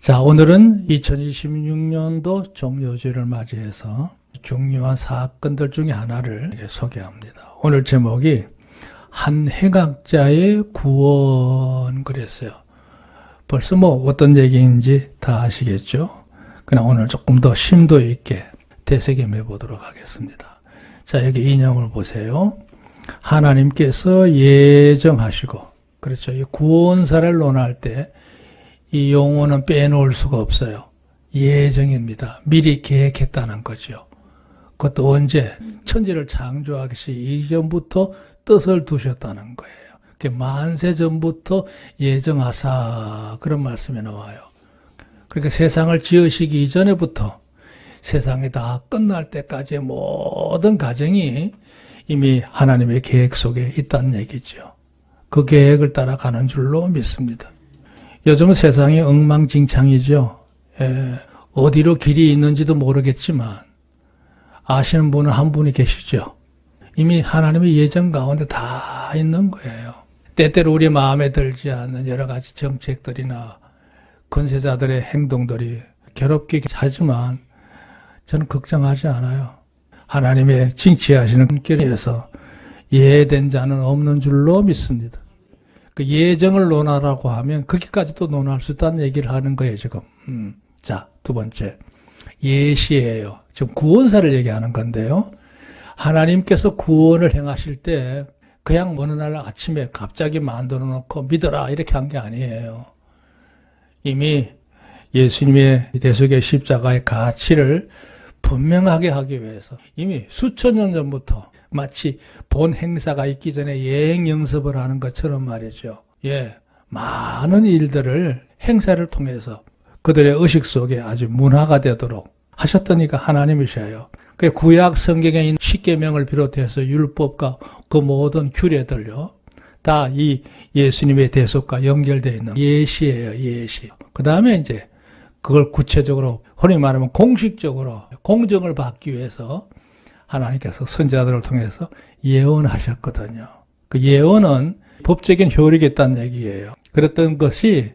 자, 오늘은 2026년도 종료주를 맞이해서 중요한 사건들 중에 하나를 소개합니다. 오늘 제목이 한 행악자의 구원 그랬어요. 벌써 어떤 얘기인지 다 아시겠죠? 그냥 오늘 조금 더 심도 있게 되새김해 보도록 하겠습니다. 자, 여기 인용을 보세요. 하나님께서 예정하시고, 그렇죠. 이 구원사를 논할 때 이 용어는 빼놓을 수가 없어요. 예정입니다. 미리 계획했다는 거죠. 그것도 언제? 천지를 창조하기 이전부터 뜻을 두셨다는 거예요. 만세 전부터 예정하사 그런 말씀이 나와요. 그러니까 세상을 지으시기 이전에부터 세상이 다 끝날 때까지의 모든 과정이 이미 하나님의 계획 속에 있다는 얘기죠. 그 계획을 따라가는 줄로 믿습니다. 요즘은 세상이 엉망진창이죠. 어디로 길이 있는지도 모르겠지만 아시는 분은 한 분이 계시죠. 이미 하나님의 예정 가운데 다 있는 거예요. 때때로 우리 마음에 들지 않는 여러 가지 정책들이나 권세자들의 행동들이 괴롭게 하지만 저는 걱정하지 않아요. 하나님의 징치하시는 길에서 예된 자는 없는 줄로 믿습니다. 그 예정을 논하라고 하면 거기까지도 논할 수 있다는 얘기를 하는 거예요, 지금. 자, 두 번째. 예시예요. 지금 구원사를 얘기하는 건데요. 하나님께서 구원을 행하실 때 그냥 어느 날 아침에 갑자기 만들어 놓고 믿어라 이렇게 한 게 아니에요. 이미 예수님의 대속의 십자가의 가치를 분명하게 하기 위해서 이미 수천 년 전부터 마치 본 행사가 있기 전에 예행 연습을 하는 것처럼 말이죠. 많은 일들을 행사를 통해서 그들의 의식 속에 아주 문화가 되도록 하셨다니까 하나님이셔요. 그 구약 성경에 있는 십계명을 비롯해서 율법과 그 모든 규례들요. 다 이 예수님의 대속과 연결되어 있는 예시예요, 예시. 그 다음에 이제 그걸 구체적으로, 흔히 말하면 공식적으로 공정을 받기 위해서 하나님께서 선지자들을 통해서 예언하셨거든요. 그 예언은 법적인 효력이 있다는 얘기예요. 그랬던 것이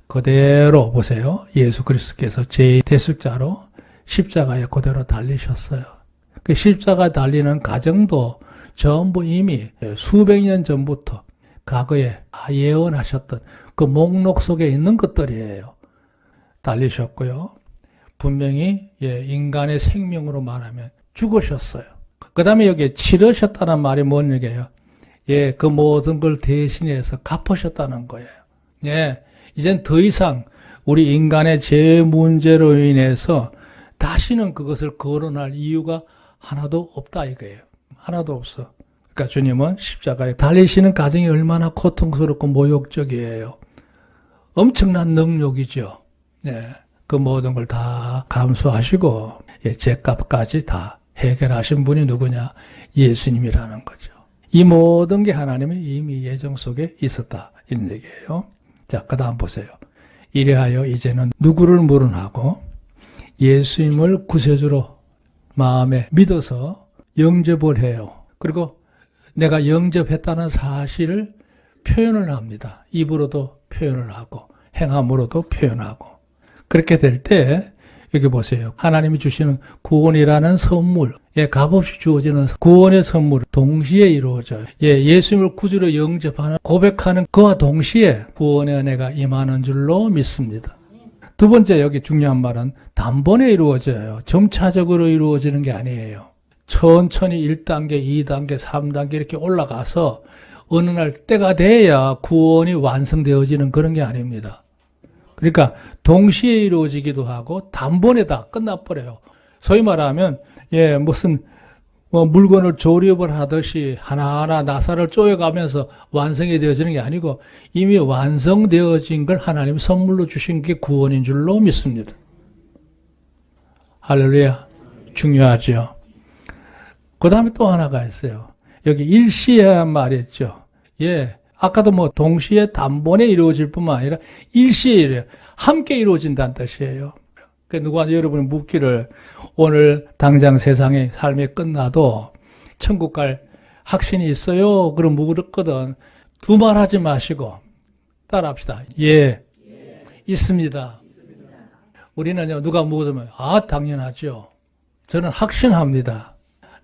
그대로 보세요. 예수 그리스도께서 제2대속자로 십자가에 그대로 달리셨어요. 그 십자가에 달리는 과정도 전부 이미 수백 년 전부터 과거에 예언하셨던 그 목록 속에 있는 것들이에요. 달리셨고요. 분명히 인간의 생명으로 말하면 죽으셨어요. 그 다음에 여기에 치르셨다는 말이 뭔 얘기예요? 그 모든 걸 대신해서 갚으셨다는 거예요. 이젠 더 이상 우리 인간의 죄 문제로 인해서 다시는 그것을 거론할 이유가 하나도 없다 이거예요. 하나도 없어. 그러니까 주님은 십자가에 달리시는 과정이 얼마나 고통스럽고 모욕적이에요. 엄청난 능력이죠. 그 모든 걸 다 감수하시고 죄값까지 다 해결하신 분이 누구냐? 예수님이라는 거죠. 이 모든 게 하나님의 이미 예정 속에 있었다 이런 얘기예요. 자, 그 다음 보세요. 이래하여 이제는 누구를 물은하고 예수님을 구세주로 마음에 믿어서 영접을 해요. 그리고 내가 영접했다는 사실을 표현을 합니다. 입으로도 표현을 하고 행함으로도 표현하고. 그렇게 될 때 여기 보세요. 하나님이 주시는 구원이라는 선물, 값없이 주어지는 구원의 선물 동시에 이루어져요. 예수님을 구주로 영접하는 고백하는 그와 동시에 구원의 은혜가 임하는 줄로 믿습니다. 두 번째 여기 중요한 말은 단번에 이루어져요. 점차적으로 이루어지는 게 아니에요. 천천히 1단계, 2단계, 3단계 이렇게 올라가서 어느 날 때가 돼야 구원이 완성되어지는 그런 게 아닙니다. 그러니까 동시에 이루어지기도 하고 단번에 다 끝나버려요. 소위 말하면 무슨 물건을 조립을 하듯이 하나하나 나사를 쪼여가면서 완성이 되어지는 게 아니고 이미 완성되어진 걸 하나님 선물로 주신 게 구원인 줄로 믿습니다. 할렐루야. 중요하죠. 그 다음에 또 하나가 있어요. 여기 일시에 말했죠. 아까도 동시에 단번에 이루어질 뿐만 아니라 일시에 이래요. 함께 이루어진다는 뜻이에요. 그러니까 누가 여러분이 묻기를 오늘 당장 세상의 삶이 끝나도 천국 갈 확신이 있어요? 그럼 묻었거든. 두말하지 마시고 따라합시다. 있습니다. 우리는요, 누가 묻으면, 당연하죠. 저는 확신합니다.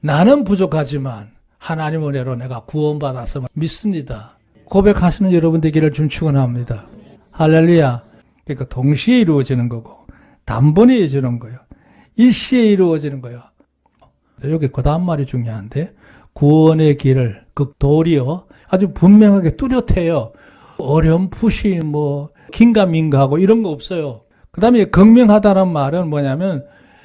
나는 부족하지만 하나님 은혜로 내가 구원받아서 믿습니다. 고백하시는 여러분 되기를 좀 축원합니다. 할렐루야. 그러니까 동시에 이루어지는 거고, 단번에 이루어지는 거예요. 일시에 이루어지는 거예요. 여기 그 다음 말이 중요한데, 구원의 길을 그 도리어 아주 분명하게 뚜렷해요. 어렴풋이 긴가민가하고 이런 거 없어요. 그 다음에 극명하다는 말은 뭐냐면,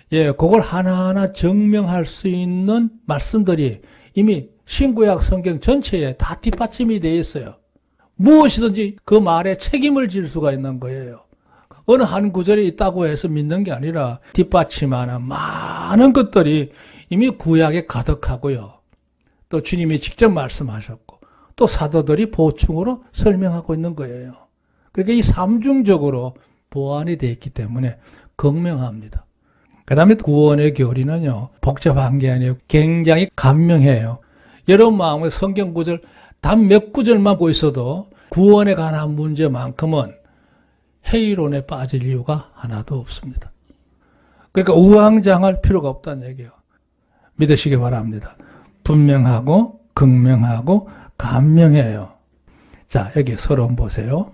그걸 하나하나 증명할 수 있는 말씀들이 이미 신구약 성경 전체에 다 뒷받침이 되어 있어요. 무엇이든지 그 말에 책임을 질 수가 있는 거예요. 어느 한 구절에 있다고 해서 믿는 게 아니라 뒷받침하는 많은 것들이 이미 구약에 가득하고요. 또 주님이 직접 말씀하셨고 또 사도들이 보충으로 설명하고 있는 거예요. 그러니까 이 삼중적으로 보완이 되어 있기 때문에 극명합니다. 그 다음에 구원의 교리는요, 복잡한 게 아니에요. 굉장히 간명해요. 여러분 마음에 성경 구절 단 몇 구절만 보고 있어도 구원에 관한 문제만큼은 회의론에 빠질 이유가 하나도 없습니다. 그러니까 우왕좌왕할 필요가 없다는 얘기예요. 믿으시기 바랍니다. 분명하고 극명하고 간명해요. 자, 여기 서론 보세요.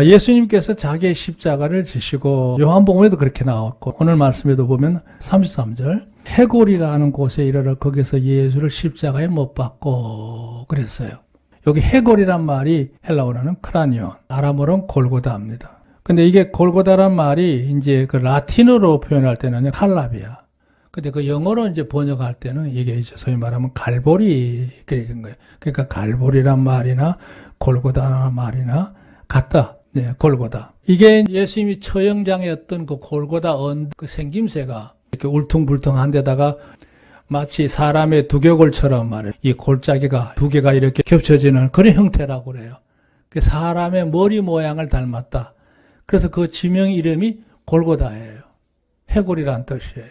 예수님께서 자기의 십자가를 지시고 요한복음에도 그렇게 나왔고 오늘 말씀에도 보면 33절 해골이라는 곳에 이르러 거기서 예수를 십자가에 못 박고 그랬어요. 여기 해골이란 말이 헬라어로는 크라니온, 아람어로는 골고다입니다. 근데 이게 골고다란 말이 이제 그 라틴어로 표현할 때는 칼라비아. 근데 그 영어로 이제 번역할 때는 이게 이제 소위 말하면 갈보리 그런 거예요. 그러니까 갈보리란 말이나 골고다라는 말이나 같다. 네, 골고다. 이게 예수님이 처형장이었던 그 골고다 그 생김새가 이렇게 울퉁불퉁한 데다가 마치 사람의 두개골처럼 말이에요. 이 골짜기가 두 개가 이렇게 겹쳐지는 그런 형태라고 그래요. 사람의 머리 모양을 닮았다. 그래서 그 지명 이름이 골고다예요. 해골이란 뜻이에요.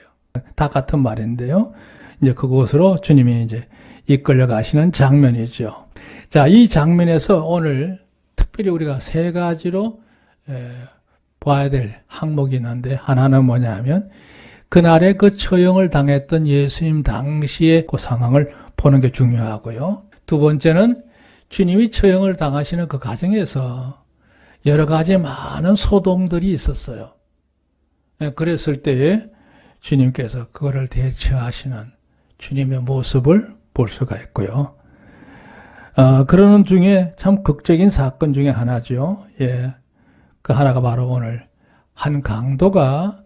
다 같은 말인데요. 이제 그곳으로 주님이 이제 이끌려 가시는 장면이죠. 자, 이 장면에서 오늘 특별히 우리가 세 가지로 봐야 될 항목이 있는데 하나는 뭐냐면 그날에 그 처형을 당했던 예수님 당시의 그 상황을 보는 게 중요하고요. 두 번째는 주님이 처형을 당하시는 그 과정에서 여러 가지 많은 소동들이 있었어요. 그랬을 때에 주님께서 그거를 대처하시는 주님의 모습을 볼 수가 있고요. 그러는 중에 참 극적인 사건 중에 하나죠. 그 하나가 바로 오늘 한 강도가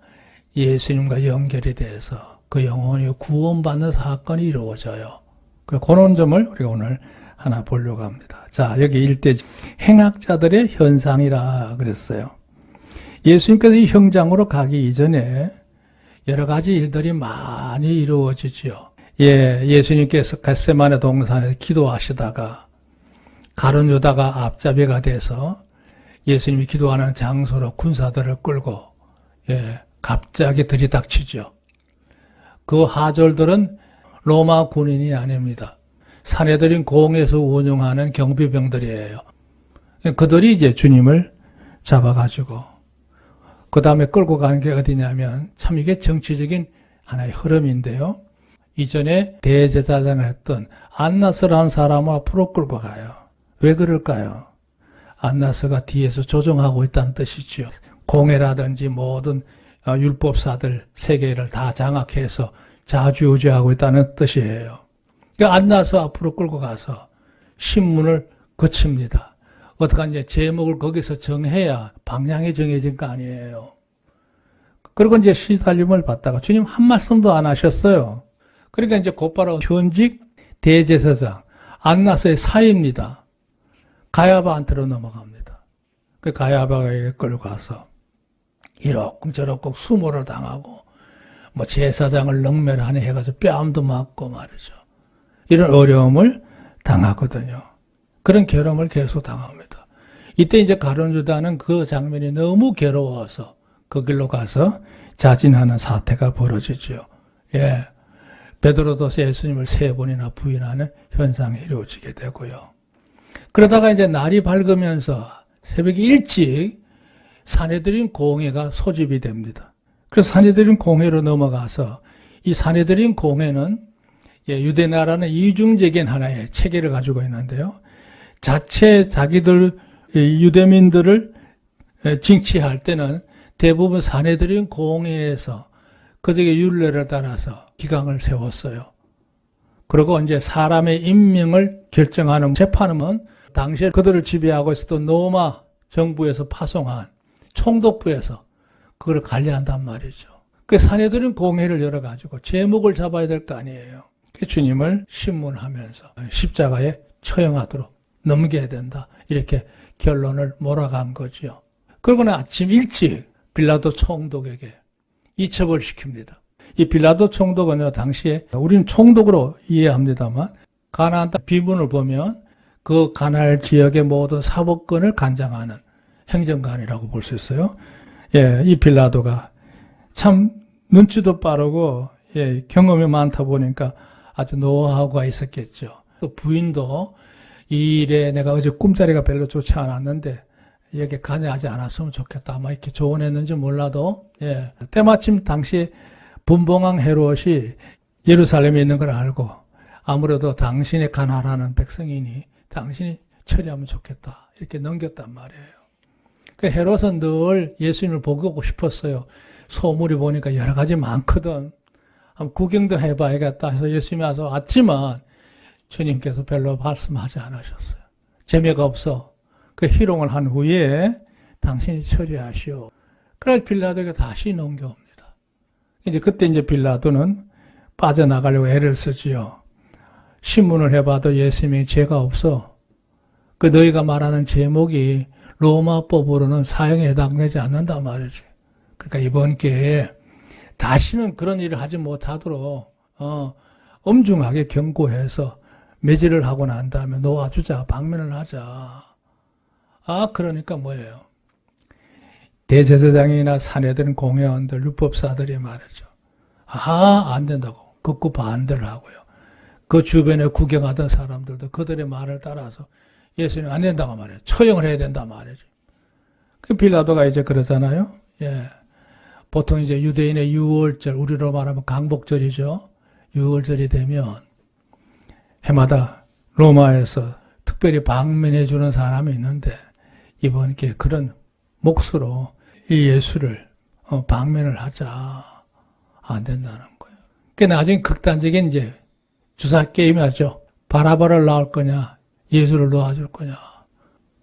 예수님과 연결이 돼서 그 영혼이 구원받는 사건이 이루어져요. 그런 점을 우리가 오늘 하나 보려고 합니다. 자, 여기 일대 행악자들의 현상이라 그랬어요. 예수님께서 이 현장으로 가기 이전에 여러 가지 일들이 많이 이루어지지요. 예수님께서 겟세마네 동산에서 기도하시다가 가룟 유다가 앞잡이가 돼서 예수님이 기도하는 장소로 군사들을 끌고 갑자기 들이닥치죠. 그 하졸들은 로마 군인이 아닙니다. 사내들인 공에서 운영하는 경비병들이에요. 그들이 이제 주님을 잡아가지고 그 다음에 끌고 가는 게 어디냐면 참 이게 정치적인 하나의 흐름인데요. 이전에 대제사장을 했던 안나스라는 사람을 앞으로 끌고 가요. 왜 그럴까요? 안나스가 뒤에서 조종하고 있다는 뜻이지요. 공회라든지 모든 율법사들 세계를 다 장악해서 좌지우지하고 있다는 뜻이에요. 그러니까 안나스 앞으로 끌고 가서 신문을 거칩니다. 어떡하냐, 이제 제목을 거기서 정해야 방향이 정해진 거 아니에요. 그리고 이제 시달림을 받다가 주님 한 말씀도 안 하셨어요. 그러니까 이제 곧바로 현직 대제사장 안나스의 사위입니다. 가야바한테로 넘어갑니다. 그 가야바에게 끌고 가서 이러쿵저러쿵 수모를 당하고 뭐 제사장을 능멸하니 해가지고 뺨도 맞고 말이죠. 이런 어려움을 당하거든요. 그런 괴로움을 계속 당합니다. 이때 이제 가룟 유다는 그 장면이 너무 괴로워서 그 길로 가서 자진하는 사태가 벌어지죠. 베드로도 예수님을 3번이나 부인하는 현상이 이루어지게 되고요. 그러다가 이제 날이 밝으면서 새벽에 일찍 사내들인 공회가 소집이 됩니다. 그래서 사내들인 공회로 넘어가서 이 사내들인 공회는 유대 나라는 이중적인 하나의 체계를 가지고 있는데요. 자체 자기들 유대민들을 징치할 때는 대부분 사내들인 공회에서 그들의 율례를 따라서 기강을 세웠어요. 그리고 이제 사람의 임명을 결정하는 재판은 당시에 그들을 지배하고 있었던 로마 정부에서 파송한 총독부에서 그걸 관리한단 말이죠. 그 사내들인 공회를 열어가지고 제목을 잡아야 될 거 아니에요. 주님을 신문하면서 십자가에 처형하도록 넘겨야 된다. 이렇게 결론을 몰아간 거죠. 그러고는 아침 일찍 빌라도 총독에게 이첩을 시킵니다. 이 빌라도 총독은요, 당시에 우리는 총독으로 이해합니다만 가나안 땅 비문을 보면 그 가나안 지역의 모든 사법권을 관장하는 행정관이라고 볼 수 있어요. 이 빌라도가 참 눈치도 빠르고 경험이 많다 보니까 아주 노하우가 있었겠죠. 또 부인도 이 일에 내가 어제 꿈자리가 별로 좋지 않았는데 여기 관여하지 않았으면 좋겠다. 아마 이렇게 조언했는지 몰라도 때마침 당시 분봉왕 헤롯이 예루살렘에 있는 걸 알고 아무래도 당신의 가난하는 백성이니 당신이 처리하면 좋겠다. 이렇게 넘겼단 말이에요. 그 헤롯은 늘 예수님을 보고 싶었어요. 소물이 보니까 여러 가지 많거든. 한번 구경도 해봐야겠다 해서 예수님이 와서 왔지만 주님께서 별로 말씀하지 않으셨어요. 재미가 없어. 그 희롱을 한 후에 당신이 처리하시오. 그래서 빌라도에게 다시 넘겨옵니다. 이제 그때 이제 빌라도는 빠져나가려고 애를 쓰지요. 신문을 해봐도 예수님이 죄가 없어. 그 너희가 말하는 제목이 로마법으로는 사형에 해당되지 않는단 말이지. 그러니까 이번 기회에 다시는 그런 일을 하지 못하도록 엄중하게 경고해서 매질을 하고 난 다음에 놓아주자, 방면을 하자. 그러니까 뭐예요? 대제사장이나 사내들은 공회원들, 율법사들이 말이죠. 안 된다고. 극구 반대를 하고요. 그 주변에 구경하던 사람들도 그들의 말을 따라서 예수님 안 된다고 말해요. 처형을 해야 된다 말이죠. 그 빌라도가 이제 그러잖아요. 보통 이제 유대인의 유월절, 우리로 말하면 강복절이죠. 유월절이 되면 해마다 로마에서 특별히 방문해 주는 사람이 있는데 이번 기회에 그런 몫으로 이 예수를 방면을 하자. 안 된다는 거예요. 그 나중에 극단적인 이제 주사 게임이 하죠. 바라바를 낳을 거냐, 예수를 놓아줄 거냐.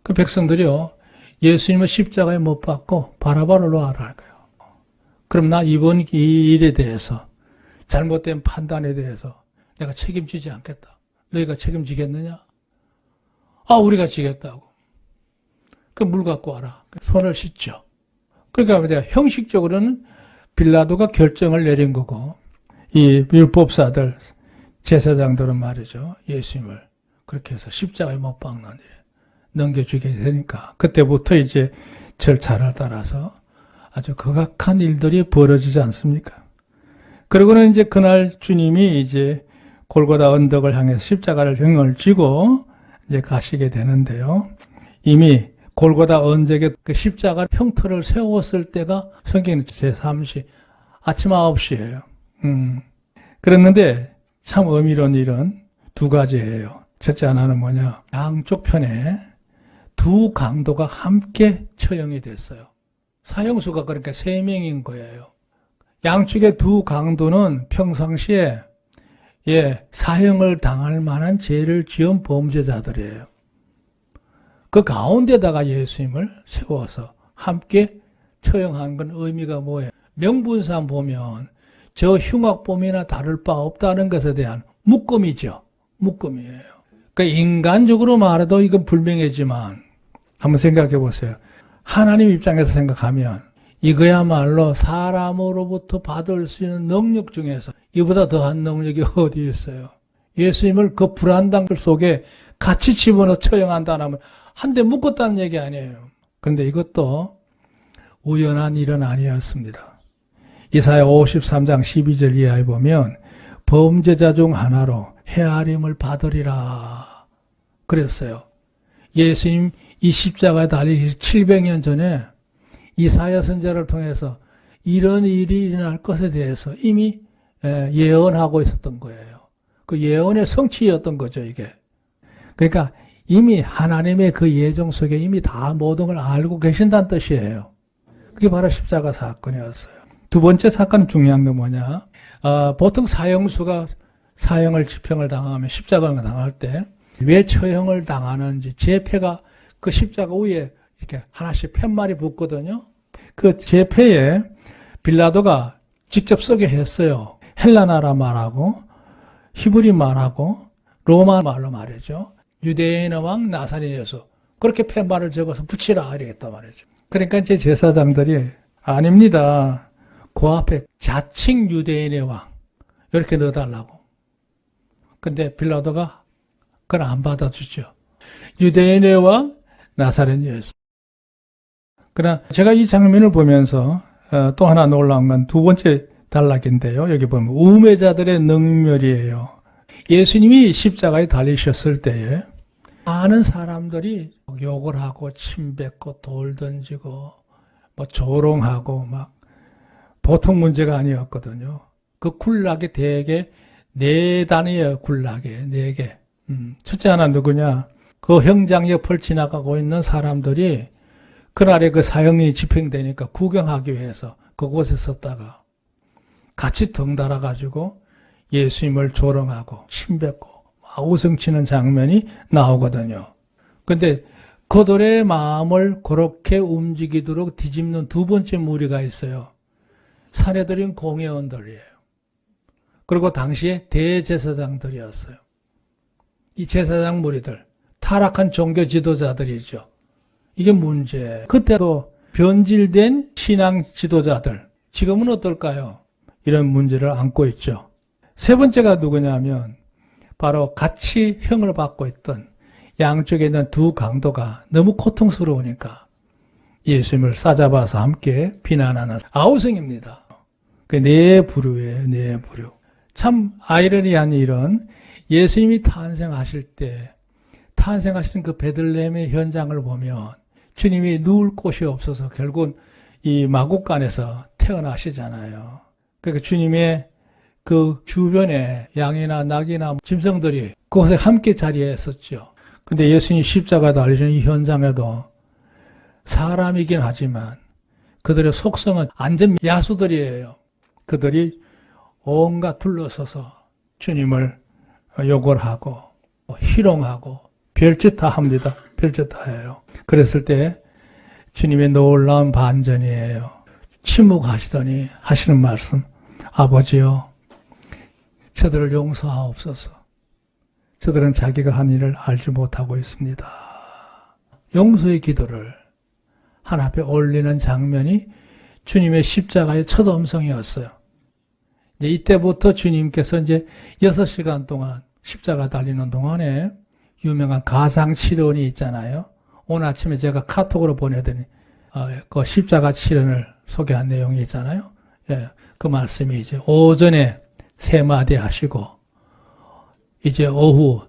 그 백성들이요, 예수님을 십자가에 못 박고 바라바를 놓아라 거예요. 그럼 나 이번 이 일에 대해서 잘못된 판단에 대해서 내가 책임지지 않겠다. 너희가 책임지겠느냐? 우리가 지겠다고. 그 물 갖고 와라. 손을 씻죠. 그러니까 형식적으로는 빌라도가 결정을 내린 거고 이 율법사들, 제사장들은 말이죠. 예수님을 그렇게 해서 십자가에 못 박는 일에 넘겨주게 되니까 그때부터 이제 절차를 따라서 아주 극악한 일들이 벌어지지 않습니까? 그리고는 이제 그날 주님이 이제 골고다 언덕을 향해서 십자가를 형을 쥐고 이제 가시게 되는데요. 이미 골고다 언덕에 그 십자가 형틀을 세웠을 때가 성경은 제3시 아침 9시예요. 그랬는데 참 의미로운 일은 두 가지예요. 첫째 하나는 뭐냐? 양쪽 편에 두 강도가 함께 처형이 됐어요. 사형수가 그러니까 3명인 거예요. 양쪽의 두 강도는 평상시에 사형을 당할 만한 죄를 지은 범죄자들이에요. 그 가운데다가 예수님을 세워서 함께 처형한 건 의미가 뭐예요? 명분상 보면 저 흉악범이나 다를 바 없다는 것에 대한 묶음이죠. 묶음이에요. 그러니까 인간적으로 말해도 이건 불명예지만 한번 생각해 보세요. 하나님 입장에서 생각하면 이거야말로 사람으로부터 받을 수 있는 능력 중에서 이보다 더한 능력이 어디 있어요? 예수님을 그 불안당 속에 같이 집어넣어 처형한다는 하면 한 대 묶었다는 얘기 아니에요. 그런데 이것도 우연한 일은 아니었습니다. 이사야 53장 12절 이하에 보면 범죄자 중 하나로 헤아림을 받으리라 그랬어요. 예수님 이 십자가에 달리기 700년 전에 이사야 선지자를 통해서 이런 일이 일어날 것에 대해서 이미 예언하고 있었던 거예요. 그 예언의 성취였던 거죠, 이게. 그러니까 이미 하나님의 그 예정 속에 이미 다 모든 걸 알고 계신다는 뜻이에요. 그게 바로 십자가 사건이었어요. 두 번째 사건은 중요한 게 뭐냐. 보통 사형수가 사형을 집행을 당하면 십자가를 당할 때 왜 처형을 당하는지 제패가 그 십자가 위에 이렇게 하나씩 팻말이 붙거든요. 그 제패에 빌라도가 직접 쓰게 했어요. 헬라나라 말하고 히브리 말하고 로마 말로 말이죠. 유대인의 왕 나사렛 예수 그렇게 팻말을 적어서 붙이라 이랬단 말이죠. 그러니까 이제 제사장들이 아닙니다. 그 앞에 자칭 유대인의 왕 이렇게 넣어달라고. 근데 빌라도가 그걸 안 받아주죠. 유대인의 왕 나사렛 예수. 그러나 제가 이 장면을 보면서 또 하나 놀라운 건 두 번째 단락인데요. 여기 보면 우매자들의 능멸이에요. 예수님이 십자가에 달리셨을 때에 많은 사람들이 욕을 하고 침 뱉고 돌 던지고 뭐 조롱하고 막 보통 문제가 아니었거든요. 그 굴락이 대개 4단이에요. 굴락에 4개. 첫째 하나 누구냐? 그 형장 옆을 지나가고 있는 사람들이 그날에 그 사형이 집행되니까 구경하기 위해서 그곳에 섰다가 같이 덩달아 가지고 예수님을 조롱하고 침뱉고 우승치는 장면이 나오거든요. 근데 그들의 마음을 그렇게 움직이도록 뒤집는 두 번째 무리가 있어요. 사내들인 공회원들이에요. 그리고 당시에 대제사장들이었어요. 이 제사장 무리들, 타락한 종교 지도자들이죠. 이게 문제예요. 그때도 변질된 신앙 지도자들, 지금은 어떨까요? 이런 문제를 안고 있죠. 세 번째가 누구냐면 바로 같이 형을 받고 있던 양쪽에 있는 두 강도가 너무 고통스러우니까 예수님을 싸잡아서 함께 비난하는 아우성입니다. 그 네 부류예요, 네 부류. 참 아이러니한 일은 예수님이 탄생하실 때 탄생하시는 그 베들레헴의 현장을 보면 주님이 누울 곳이 없어서 결국은 이 마국간에서 태어나시잖아요. 그러니까 주님의 그 주변에 양이나 낙이나 짐승들이 그곳에 함께 자리했었죠. 근데 예수님이 십자가 달리시는 이 현장에도 사람이긴 하지만 그들의 속성은 완전 야수들이에요. 그들이 온갖 둘러서서 주님을 욕을 하고 희롱하고 별짓 다 합니다. 별짓 다 해요. 그랬을 때 주님의 놀라운 반전이에요. 침묵하시더니 하시는 말씀, 아버지요 저들을 용서하옵소서. 저들은 자기가 한 일을 알지 못하고 있습니다. 용서의 기도를 하나님 앞에 올리는 장면이 주님의 십자가의 첫 음성이었어요. 이제 이때부터 주님께서 이제 6시간 동안 십자가 달리는 동안에 유명한 가상치론이 있잖아요. 오늘 아침에 제가 카톡으로 보내더니 그 십자가 치론을 소개한 내용이 있잖아요. 예, 그 말씀이 이제 오전에 3마디 하시고 이제 오후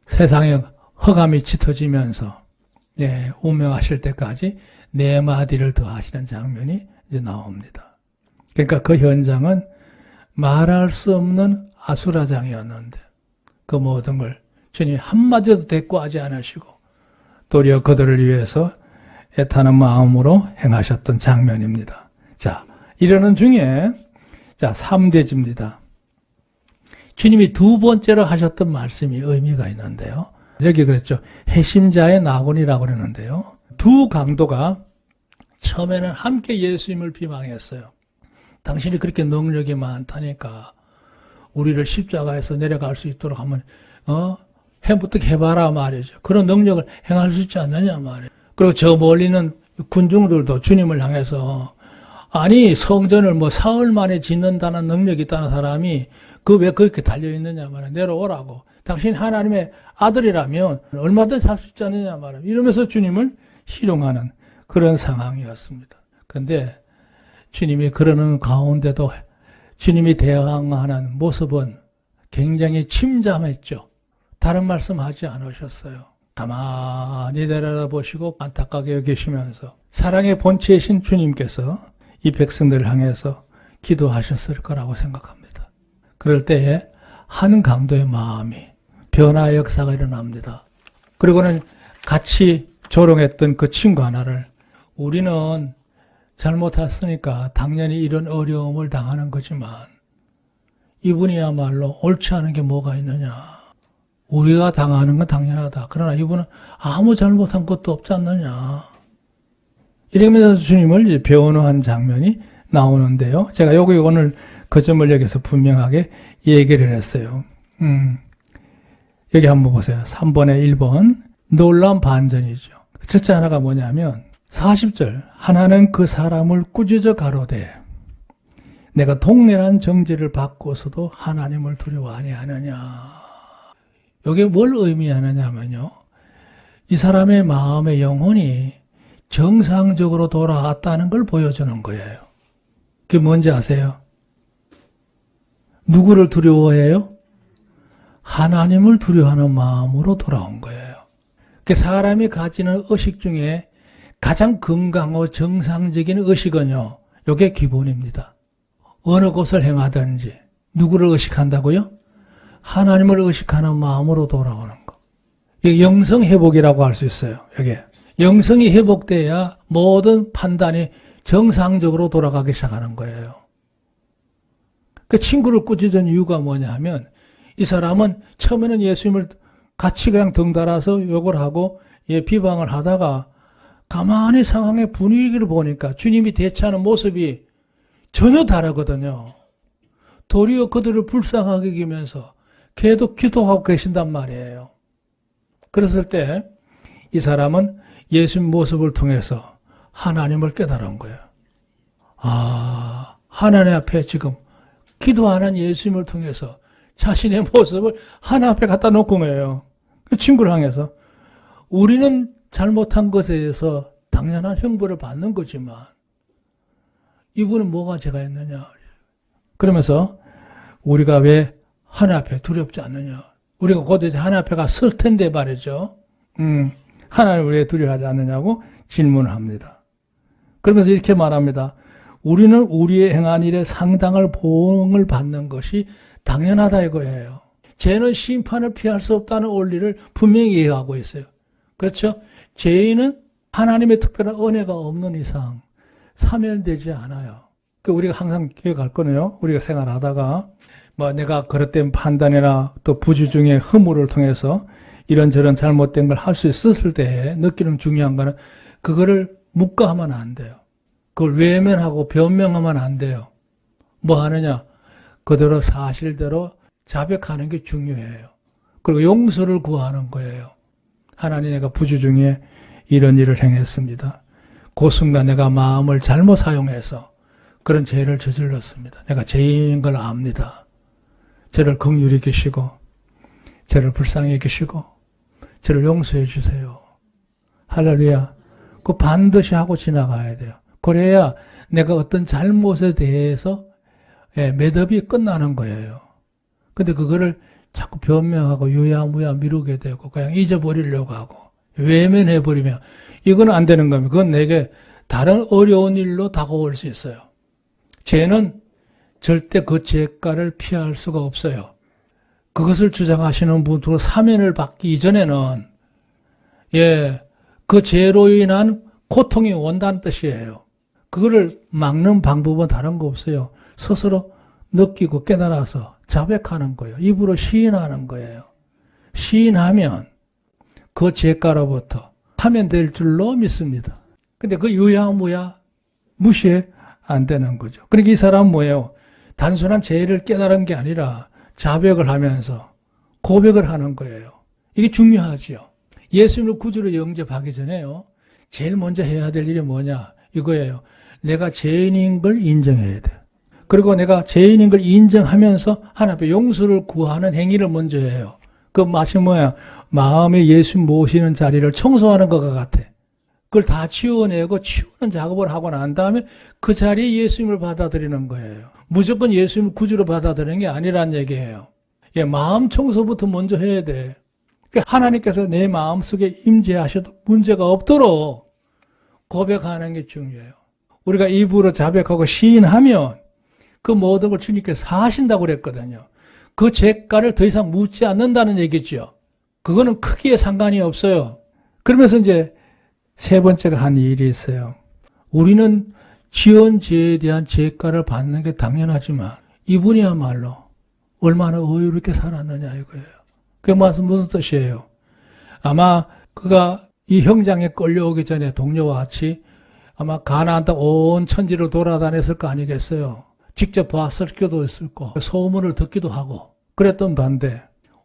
세상에 흑암이 짙어지면서 예, 운명하실 때까지 4마디를 더 하시는 장면이 이제 나옵니다. 그러니까 그 현장은 말할 수 없는 아수라장이었는데 그 모든 걸 주님이 한마디도 대꾸하지 않으시고 도리어 그들을 위해서 애타는 마음으로 행하셨던 장면입니다. 자, 이러는 중에 자, 3대지입니다. 주님이 두 번째로 하셨던 말씀이 의미가 있는데요. 여기 그랬죠. 해심자의 나곤이라고 그러는데요. 두 강도가 처음에는 함께 예수님을 비방했어요. 당신이 그렇게 능력이 많다니까 우리를 십자가에서 내려갈 수 있도록 하면 어떻게 해봐라 말이죠. 그런 능력을 행할 수 있지 않느냐 말이에요. 그리고 저 멀리는 군중들도 주님을 향해서 아니 성전을 뭐 사흘 만에 짓는다는 능력이 있다는 사람이 그 왜 그렇게 달려있느냐 말이에요. 내려오라고. 당신 하나님의 아들이라면 얼마든지 살 수 있지 않느냐 말이에요. 이러면서 주님을 희롱하는 그런 상황이었습니다. 그런데 주님이 그러는 가운데도 주님이 대항하는 모습은 굉장히 침잠했죠. 다른 말씀하지 않으셨어요. 가만히 내려다보시고 안타깝게 여기시면서 사랑의 본체이신 주님께서 이 백성들을 향해서 기도하셨을 거라고 생각합니다. 그럴 때에 한 강도의 마음이 변화의 역사가 일어납니다. 그리고는 같이 조롱했던 그 친구 하나를 우리는 잘못했으니까 당연히 이런 어려움을 당하는 거지만 이분이야말로 옳지 않은 게 뭐가 있느냐. 우리가 당하는 건 당연하다. 그러나 이분은 아무 잘못한 것도 없지 않느냐. 이러면서 주님을 변호한 장면이 나오는데요. 제가 여기 오늘 그 점을 여기서 분명하게 얘기를 했어요. 여기 한번 보세요. 3번에 1번. 놀라운 반전이죠. 첫째 하나가 뭐냐면 40절. 하나는 그 사람을 꾸짖어 가로되 내가 통렬한 정죄를 받고서도 하나님을 두려워 아니하느냐. 이게 뭘 의미하느냐면요. 이 사람의 마음의 영혼이 정상적으로 돌아왔다는 걸 보여주는 거예요. 그게 뭔지 아세요? 누구를 두려워해요? 하나님을 두려워하는 마음으로 돌아온 거예요. 사람이 가지는 의식 중에 가장 건강하고 정상적인 의식은요. 이게 기본입니다. 어느 곳을 행하든지 누구를 의식한다고요? 하나님을 의식하는 마음으로 돌아오는 거. 이게 영성회복이라고 할 수 있어요. 이게 영성이 회복돼야 모든 판단이 정상적으로 돌아가기 시작하는 거예요. 그 친구를 꾸짖은 이유가 뭐냐 하면 이 사람은 처음에는 예수님을 같이 그냥 덩달아서 욕을 하고 비방을 하다가 가만히 상황의 분위기를 보니까 주님이 대처하는 모습이 전혀 다르거든요. 도리어 그들을 불쌍하게 여기면서 계속 기도하고 계신단 말이에요. 그랬을 때 이 사람은 예수님 모습을 통해서 하나님을 깨달은 거예요. 아, 하나님 앞에 지금 기도하는 예수님을 통해서 자신의 모습을 하나님 앞에 갖다 놓고 거예요. 그 친구를 향해서 우리는 잘못한 것에 대해서 당연한 형벌을 받는 거지만 이분은 뭐가 죄가 있느냐. 그러면서 우리가 왜 하나님 앞에 두렵지 않느냐. 우리가 곧 이제 하나님 앞에 갔을 텐데 말이죠. 하나님을 왜 두려워하지 않느냐고 질문을 합니다. 그러면서 이렇게 말합니다. 우리는 우리의 행한 일에 상당한 보응을 받는 것이 당연하다 이거예요. 죄는 심판을 피할 수 없다는 원리를 분명히 이해하고 있어요. 그렇죠? 죄인은 하나님의 특별한 은혜가 없는 이상 사면되지 않아요. 우리가 항상 기억할 거네요. 우리가 생활하다가 내가 그릇된 판단이나 또 부주 중에 허물을 통해서 이런저런 잘못된 걸 할 수 있었을 때 느끼는 중요한 거는 그거를 묵과하면 안 돼요. 그걸 외면하고 변명하면 안 돼요. 뭐 하느냐? 그대로 사실대로 자백하는 게 중요해요. 그리고 용서를 구하는 거예요. 하나님 내가 부주 중에 이런 일을 행했습니다. 그 순간 내가 마음을 잘못 사용해서 그런 죄를 저질렀습니다. 내가 죄인인 걸 압니다. 저를 긍휼히 여기시고 저를 불쌍히 여기시고 저를 용서해 주세요. 할렐루야. 그거 반드시 하고 지나가야 돼요. 그래야 내가 어떤 잘못에 대해서 매듭이 끝나는 거예요. 근데 그거를 자꾸 변명하고 유야무야 미루게 되고 그냥 잊어버리려고 하고 외면해버리면 이건 안 되는 겁니다. 그건 내게 다른 어려운 일로 다가올 수 있어요. 죄는 절대 그 죄가를 피할 수가 없어요. 그것을 주장하시는 분으로 사면을 받기 이전에는 그 죄로 인한 고통이 온다는 뜻이에요. 그거를 막는 방법은 다른 거 없어요. 스스로 느끼고 깨달아서 자백하는 거예요. 입으로 시인하는 거예요. 시인하면 그 죄가로부터 파면될 줄로 믿습니다. 근데 그 유야무야 무시해 안 되는 거죠. 그러니까 이 사람은 뭐예요? 단순한 죄를 깨달은 게 아니라 자백을 하면서 고백을 하는 거예요. 이게 중요하지요. 예수님을 구주로 영접하기 전에요. 제일 먼저 해야 될 일이 뭐냐? 이거예요. 내가 죄인인 걸 인정해야 돼요. 그리고 내가 죄인인 걸 인정하면서 하나님 앞에 용서를 구하는 행위를 먼저 해요. 그 맛이 뭐야? 마음에 예수 모시는 자리를 청소하는 것과 같아. 그걸 다 치워내고 치우는 작업을 하고 난 다음에 그 자리에 예수님을 받아들이는 거예요. 무조건 예수님을 구주로 받아들이는 게 아니란 얘기예요. 마음 청소부터 먼저 해야 돼. 그러니까 하나님께서 내 마음속에 임재하셔도 문제가 없도록 고백하는 게 중요해요. 우리가 입으로 자백하고 시인하면 그 모든 걸 주님께서 하신다고 그랬거든요. 그 죄가를 더 이상 묻지 않는다는 얘기죠. 그거는 크기에 상관이 없어요. 그러면서 이제 세 번째가 한 일이 있어요. 우리는 지은 죄에 대한 죄가를 받는 게 당연하지만 이분이야말로 얼마나 의롭게 살았느냐 이거예요. 그게 무슨 뜻이에요? 아마 그가 이 형장에 끌려오기 전에 동료와 같이 아마 가나안 땅 온 천지를 돌아다녔을 거 아니겠어요? 직접 봤을 수도 있을 거, 소문을 듣기도 하고 그랬던 반대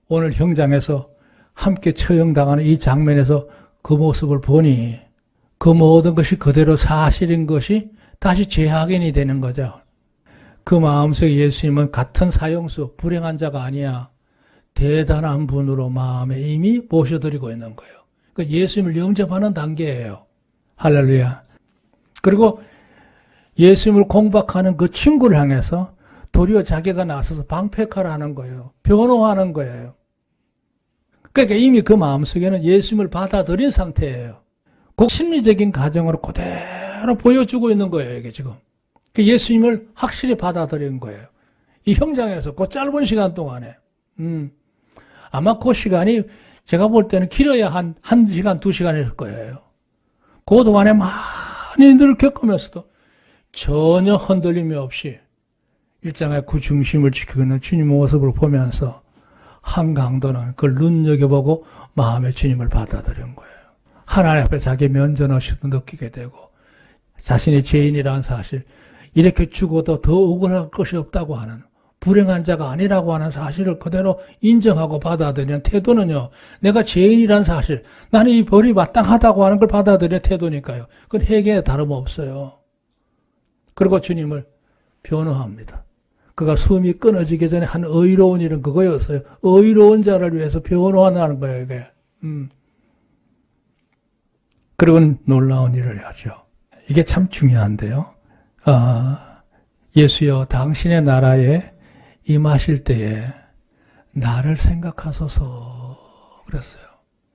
오늘 형장에서 함께 처형당하는 이 장면에서 그 모습을 보니 그 모든 것이 그대로 사실인 것이 다시 재확인이 되는 거죠. 그 마음속에 예수님은 같은 사형수, 불행한 자가 아니야. 대단한 분으로 마음에 이미 모셔드리고 있는 거예요. 그러니까 예수님을 영접하는 단계예요. 할렐루야. 그리고 예수님을 공박하는 그 친구를 향해서 도리어 자기가 나서서 방패카를 하는 거예요. 변호하는 거예요. 그러니까 이미 그 마음속에는 예수님을 받아들인 상태예요. 그 심리적인 가정으로 그대로 보여주고 있는 거예요, 이게 지금. 예수님을 확실히 받아들인 거예요. 이 현장에서 그 짧은 시간 동안에. 아마 그 시간이 제가 볼 때는 길어야 한 1시간, 2시간일 거예요. 그 동안에 많이 늘 겪으면서도 전혀 흔들림이 없이 일장의 그 중심을 지키고 있는 주님 모습을 보면서 한강도는 그걸 눈여겨보고 마음의 주님을 받아들인 거예요. 하나님 앞에 자기 면전의식도 느끼게 되고 자신이 죄인이라는 사실, 이렇게 죽어도 더 억울할 것이 없다고 하는, 불행한 자가 아니라고 하는 사실을 그대로 인정하고 받아들이는 태도는요, 내가 죄인이라는 사실, 나는 이 벌이 마땅하다고 하는 걸 받아들이는 태도니까요. 그건 회개에 다름없어요. 그리고 주님을 변호합니다. 그가 숨이 끊어지기 전에 한 의로운 일은 그거였어요. 의로운 자를 위해서 변호하는 거예요, 이게. 그리고 놀라운 일을 하죠. 이게 참 중요한데요. 예수여 당신의 나라에 임하실 때에 나를 생각하소서 그랬어요.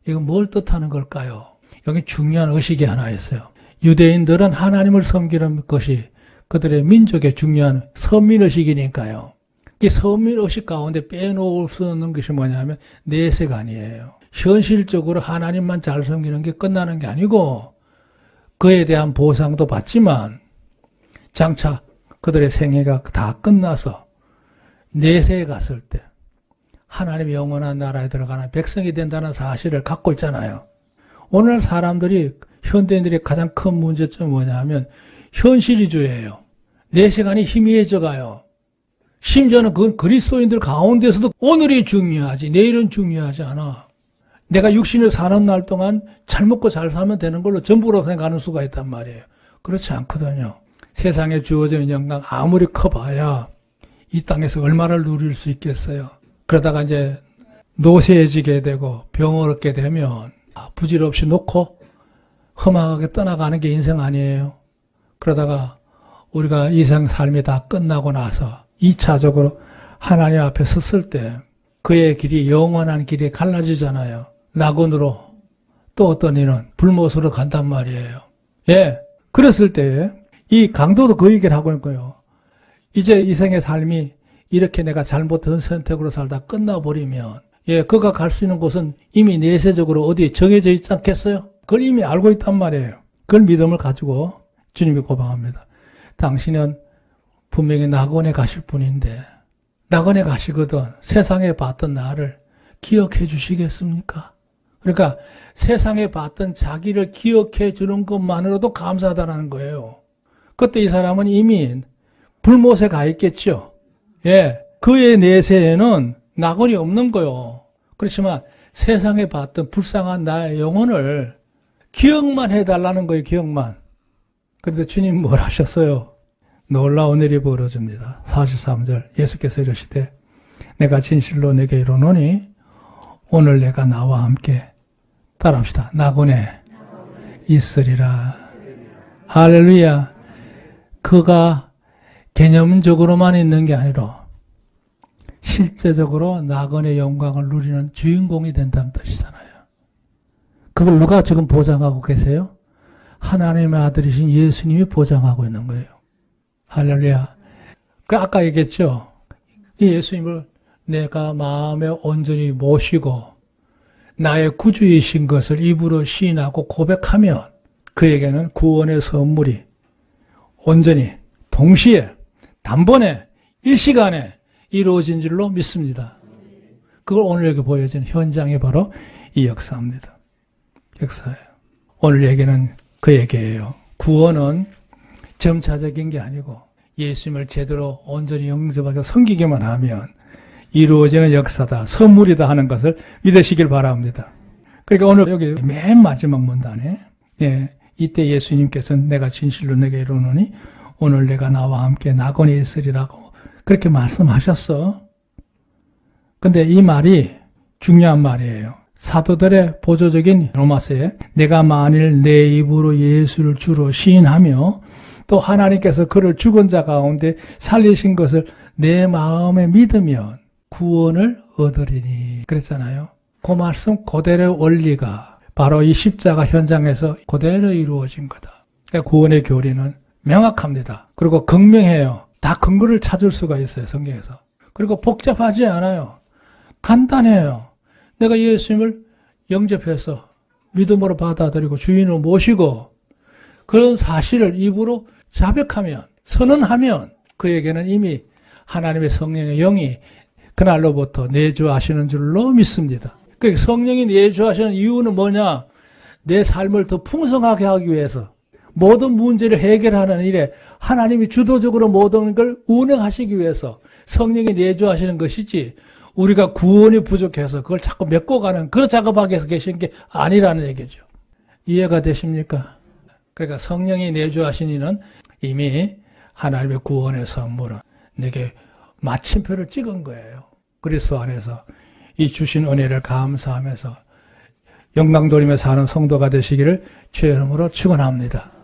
이거 뭘 뜻하는 걸까요? 여기 중요한 의식이 하나 있어요. 유대인들은 하나님을 섬기는 것이 그들의 민족의 중요한 선민의식이니까요. 이 선민의식 가운데 빼놓을 수 없는 것이 뭐냐면 내세관이에요. 현실적으로 하나님만 잘 섬기는 게 끝나는 게 아니고 그에 대한 보상도 받지만 장차 그들의 생애가 다 끝나서 내세에 갔을 때 하나님의 영원한 나라에 들어가는 백성이 된다는 사실을 갖고 있잖아요. 오늘 사람들이, 현대인들의 가장 큰 문제점은 뭐냐면 현실위주예요. 내 시간이 희미해져 가요. 심지어는 그건 그리스도인들 가운데서도 오늘이 중요하지 내일은 중요하지 않아. 내가 육신을 사는 날 동안 잘 먹고 잘 살면 되는 걸로 전부로 생각하는 수가 있단 말이에요. 그렇지 않거든요. 세상에 주어지는 영광 아무리 커봐야 이 땅에서 얼마를 누릴 수 있겠어요. 그러다가 이제 노쇠해지게 되고 병을 얻게 되면 부질없이 놓고 험악하게 떠나가는 게 인생 아니에요. 그러다가 우리가 이생 삶이 다 끝나고 나서 2차적으로 하나님 앞에 섰을 때 그의 길이 영원한 길이 갈라지잖아요. 낙원으로, 또 어떤 이는 불못으로 간단 말이에요. 예, 그랬을 때 이 강도도 그 얘기를 하고 있는 거예요. 이제 이 생의 삶이 이렇게 내가 잘못한 선택으로 살다 끝나버리면, 예, 그가 갈 수 있는 곳은 이미 내세적으로 어디에 정해져 있지 않겠어요? 그걸 이미 알고 있단 말이에요. 그걸 믿음을 가지고 주님이 고백합니다. 당신은 분명히 낙원에 가실 분인데 낙원에 가시거든 세상에 봤던 나를 기억해 주시겠습니까? 그러니까 세상에 봤던 자기를 기억해 주는 것만으로도 감사하다는 거예요. 그때 이 사람은 이미 불못에 가 있겠죠. 예, 그의 내세에는 낙원이 없는 거요. 그렇지만 세상에 봤던 불쌍한 나의 영혼을 기억만 해달라는 거예요. 기억만. 그런데 주님 뭘 하셨어요? 놀라운 일이 벌어집니다. 43절 예수께서 이르시되 내가 진실로 내게 이르노니 오늘 내가 나와 함께 따라합시다. 낙원에 있으리라. 할렐루야. 그가 개념적으로만 있는 게 아니라 실제적으로 낙원의 영광을 누리는 주인공이 된다는 뜻이잖아요. 그걸 누가 지금 보장하고 계세요? 하나님의 아들이신 예수님이 보장하고 있는 거예요. 할렐루야. 그 아까 얘기했죠. 이 예수님을 내가 마음에 온전히 모시고 나의 구주이신 것을 입으로 시인하고 고백하면 그에게는 구원의 선물이 온전히 동시에 단번에 일시간에 이루어진 줄로 믿습니다. 그걸 오늘 여기 보여진 현장이 바로 이 역사입니다. 역사예요. 오늘 얘기는 그 얘기예요. 구원은 점차적인 게 아니고 예수님을 제대로 온전히 영접하고 섬기기만 하면 이루어지는 역사다, 선물이다 하는 것을 믿으시길 바랍니다. 그러니까 오늘 여기 맨 마지막 문단에 이때 예수님께서는 내가 진실로 내게 이르노니 오늘 내가 나와 함께 낙원에 있으리라고 그렇게 말씀하셨어. 근데 이 말이 중요한 말이에요. 사도들의 보조적인 로마서에 내가 만일 내 입으로 예수를 주로 시인하며 또 하나님께서 그를 죽은 자 가운데 살리신 것을 내 마음에 믿으면 구원을 얻으리니 그랬잖아요. 그 말씀 그대로의 원리가 바로 이 십자가 현장에서 그대로 이루어진 거다. 그러니까 구원의 교리는 명확합니다. 그리고 극명해요. 다 근거를 찾을 수가 있어요, 성경에서. 그리고 복잡하지 않아요. 간단해요. 내가 예수님을 영접해서 믿음으로 받아들이고 주인으로 모시고 그런 사실을 입으로 자백하면, 선언하면 그에게는 이미 하나님의 성령의 영이 그날로부터 내주하시는 줄로 믿습니다. 그러니까 성령이 내주하시는 이유는 뭐냐? 내 삶을 더 풍성하게 하기 위해서 모든 문제를 해결하는 일에 하나님이 주도적으로 모든 걸 운행하시기 위해서 성령이 내주하시는 것이지 우리가 구원이 부족해서 그걸 자꾸 메꿔가는 그런 작업하기 위해서 계신 게 아니라는 얘기죠. 이해가 되십니까? 그러니까 성령이 내주하신 이는 이미 하나님의 구원의 선물은 내게 마침표를 찍은 거예요. 그리스도 안에서 이 주신 은혜를 감사하면서 영광 돌리며 사는 성도가 되시기를 주의 이름으로 축원합니다.